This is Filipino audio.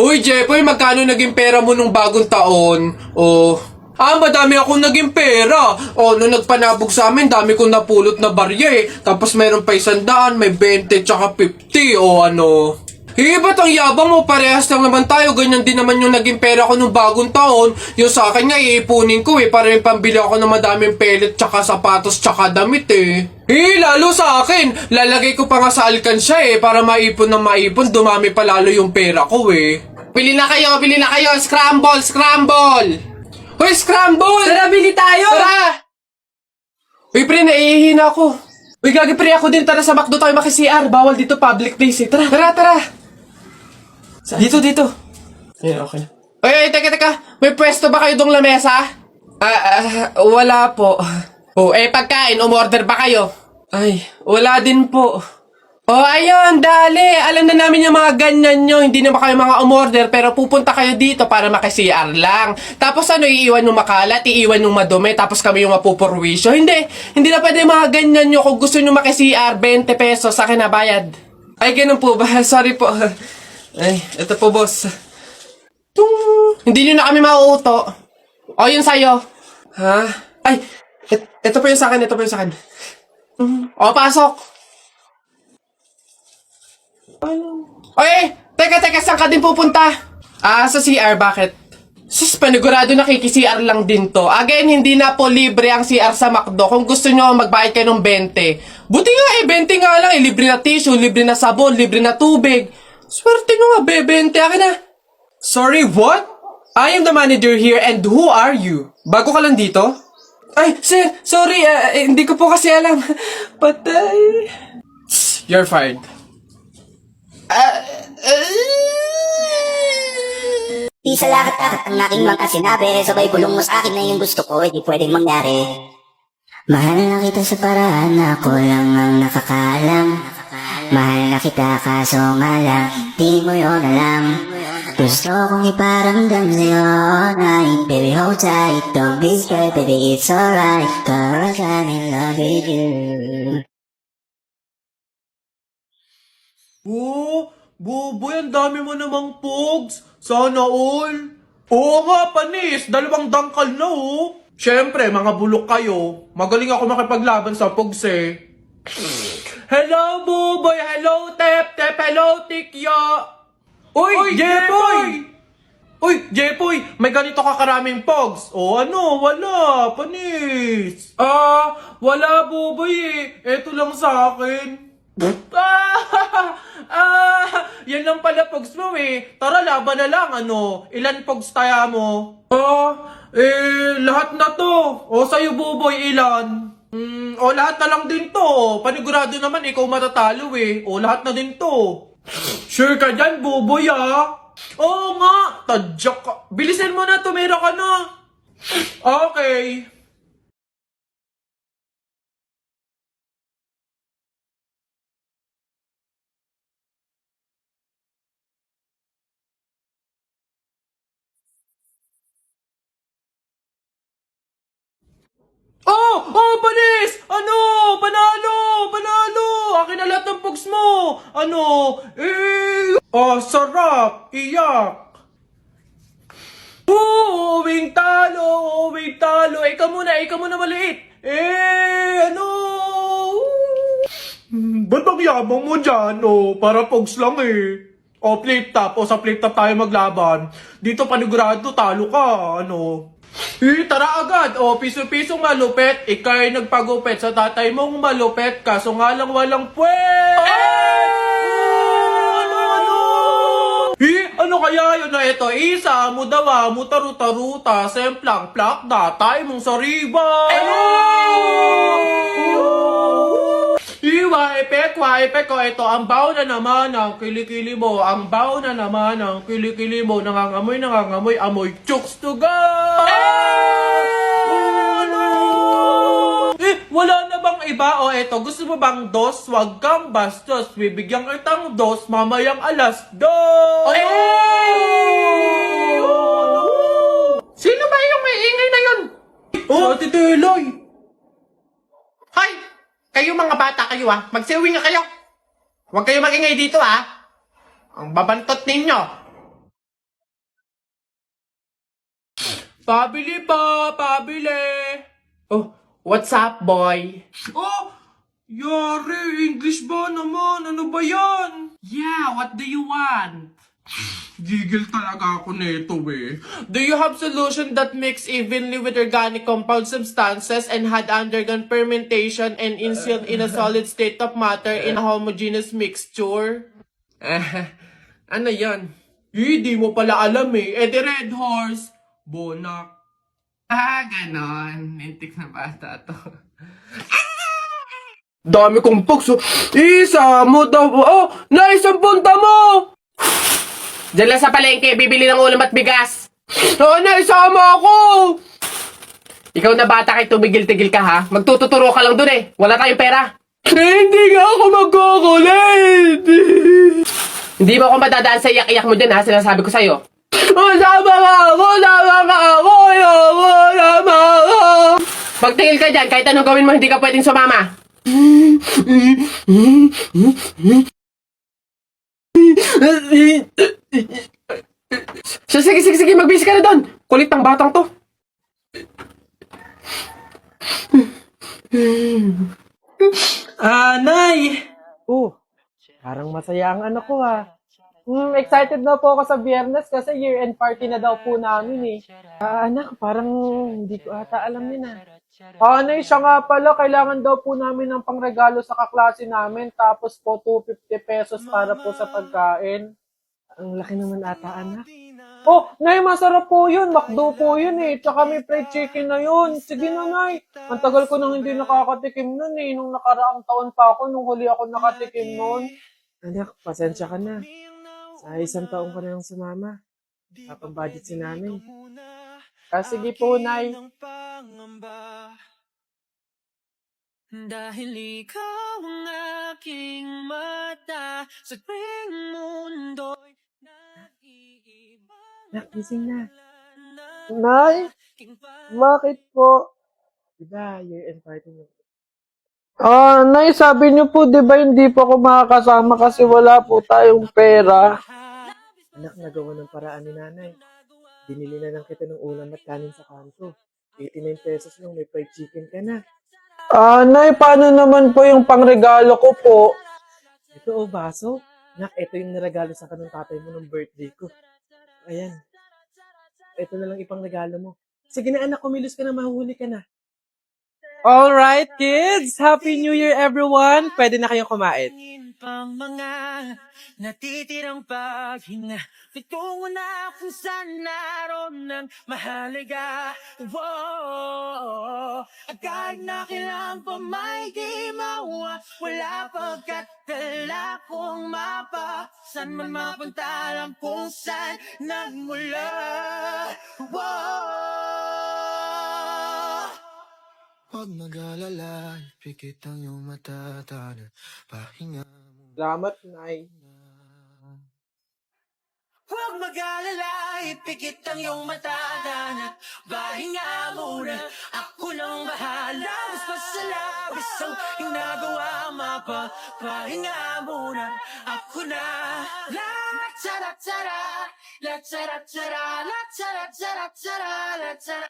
Uy, Jepoy, magkano naging pera mo nung bagong taon? Madami akong naging pera. Nung nagpanabog sa amin, dami kong napulot na barya eh. Tapos meron pa 100, may 20, tsaka 50, ba't ang yabang mo? Parehas lang naman tayo. Ganyan din naman yung naging pera ko nung bagong taon. Yung sa akin nga, iipunin ko eh. Para yung pambili ako ng madaming pellet, tsaka sapatos, tsaka damit eh. Lalo sa akin. Lalagay ko pa nga sa alkansya eh. Para maipon ng maipon, dumami pa lalo yung pera ko eh. Bili na kayo! Scramble! Hoy, scramble! Tara, bili tayo! Tara! Uy, pre, naihihina ako. Uy, gagi, pre, ako din. Tara sa McDo tayo maki-CR. Bawal dito, public place eh. Tara. Dito. Ayan, okay. Uy, teka. May pwesto ba kayo dong lamesa? Wala po. Pagkain, umorder ba kayo? Ay, wala din po. Ayun, dali. Alam na namin yung mga ganyan nyo. Hindi naman kayo mga umorder, pero pupunta kayo dito para maki-CR lang. Tapos iiwan yung makalat, iiwan yung madumi, tapos kami yung mapupurwisyo. Hindi na pwede mga ganyan nyo. Kung gusto nyo maki-CR, 20 pesos, sa akin na bayad. Ay, ganun po ba? Sorry po. Ay, ito po, boss. Hindi nyo na kami mauuto. Yun sa'yo. Ha? Ay, ito po yung sa akin, pasok. Teka, saan ka din pupunta? Sa CR, bakit? Sus, panigurado nakiki-CR lang din to. Again, hindi na po libre ang CR sa McDo. Kung gusto nyo, magbayad kayo ng 20. Buti nga 20 nga lang. Libre na tissue, libre na sabon, libre na tubig. Swerte nyo nga, 20. Akin na. Sorry, what? I am the manager here and who are you? Bago ka lang dito? Ay, sir, sorry. Hindi ko po kasi alam. Patay. You're fired. Di sa lahat ang aking mga sinabi, sabay bulong mo sa akin na yung gusto ko, di pwedeng mangyari. Mahal na kita sa paraan na ako lang ang nakakaalam. Mahal na kita kaso nga lang, di mo yun alam. Gusto kong iparamdam sa'yo all night. Baby, hold tight, don't be scared, baby, it's alright. Cause I'm in love with you. Boboy, ang dami mo namang pogs. Sana all. Oo nga, panis. 2 dangkal na Siyempre, mga bulok kayo. Magaling ako makipaglaban sa pogs eh. Hello, Boboy. Hello, Tep. Hello, Tikya. Uy, Jepoy! Jepoy, may ganito ka karaming pogs. Wala. Panis. Wala, Boboy eh. Eto lang sa akin. Yan lang pala pogs mo eh. Tara, laban na lang, Ilan pogs taya mo? Lahat na to. Sa'yo, Buboy, ilan? Lahat na lang din to. Panigurado naman, ikaw matatalo eh. Lahat na din to. Sure ka dyan, Buboy, Oo nga, tadyak ka. Bilisin mo na, tumira ka na. Okay. Panis! Panalo! Akin na lahat ng pogs mo! Sarap! Iyak! Uwing talo! Ikaw muna maliit! Ba't ang yabang mo dyan? Para pogs lang eh. Flip top. Sa flip top tayo maglaban. Dito panigurado, talo ka. Tara agad! Piso-pisong malupet. Ika'y nagpagupet sa tatay mong malupet. Kaso nga lang walang puwet! Ano kaya yun na ito? Isa, mudawa, mutaruta-ruta, semplang, plakda, tayo mong sariba! Epek ko, ito, ang baw na naman ang kilikili mo, nangangamoy, amoy chooks to go! Wala na bang iba? Eto, gusto mo bang dos? Wag kang bastos, bibigyan kitang dos, mamayang 2:00. Sino ba yung may ingay na yun? Ate Deloy! Hoy! Kayo mga bata kayo magsiuwi nga kayo. Huwag kayo magingay dito Ang babantot ninyo. Pabili pa, pabili. Oh, what's up, boy? Oh, yari, English ba naman? Ano ba yan? Yeah, what do you want? Gigil talaga ako nito eh. Do you have solution that mix evenly with organic compound substances and had undergone fermentation and instilled in a solid state of matter in a homogeneous mixture? Ano yan? Di mo pala alam eh. Eh, the Red Horse. Bonak. Ah, ganon. Nintik na bata to. Dami kong pugs. Isa mo daw. Oh, naisang punta mo! Diyan lang sa palengke, bibili ng ulam at bigas. Oo na, isama ako! Ikaw na bata kay tumigil-tigil ka ha? Magtututuro ka lang dun eh. Wala tayong pera. Hindi nga ako magkukulit. Hindi mo ako madadaan sa iyak-iyak mo dyan ha, sinasabi ko sa'yo. Sama ka ako! Sama ka ako! Ayoko! Sama ka! Pagtingil ka dyan, kahit anong gawin mo, hindi ka pwedeng sumama. Sige, magbisi ka na doon. Kulit ng batang to. Nay! Oh, parang masaya ang anak ko ha. Excited na po ako sa Biyernes kasi year-end party na daw po namin eh. Anak, parang hindi ko ata alam yun ah. Nay, siya nga pala, kailangan daw po namin ng pangregalo sa kaklase namin, tapos po 250 pesos para po sa pagkain. Ang laki naman ata, anak. Oh, Nay, masarap po yun. McDo po yun eh. Tsaka may fried chicken na yun. Sige na, Nay. Ang tagal ko nang hindi nakakatikim nun eh. Nung nakaraang taon pa ako, nung huli ako nakatikim nun. Anak, pasensya ka na. Sa isang taong ka na lang sumama. Kapang-budget si namin. Sige po, Nay. Dahil ikaw ang aking mata sa tuwing mundo'y naiibang Nak, gising na. Nay, bakit po? Diba, year-end party mo? Nay, sabi niyo po, di ba hindi po ako makakasama kasi wala po tayong pera? Anak, nagawa ng paraan ni nanay. Binili na lang kita ng ulam at kanin sa kanto. 89 pesos lang, may fried chicken ka na. Nay, paano naman po yung pangregalo ko po? Ito baso. Nak, ito yung niregalo sa kanong tatay mo ng birthday ko. Ayan. Ito na lang ipangregalo mo. Sige na anak, kumilos ka na, mahuhuli ka na. Alright, kids! Happy New Year, everyone! Pwede na kayong kumain. pang mga natitirang paghinga Pitungo na kung saan naroon ng mahalaga Kahit na kailan pa may di mawa Wala pagkatala kong mapa Saan man mapunta alam kung saan nagmula Huwag mag-alala, ipikit ang iyong mata, tana, pahinga mo Salamat, Nay. Huwag mag-alala, ipikit ang iyong mata, tana, pahinga muna, ako nang bahala, basta sa labis ang iyong nagawa, pahinga muna, ako na. La tara tara, la tara tara, la tara tara tara, la tara.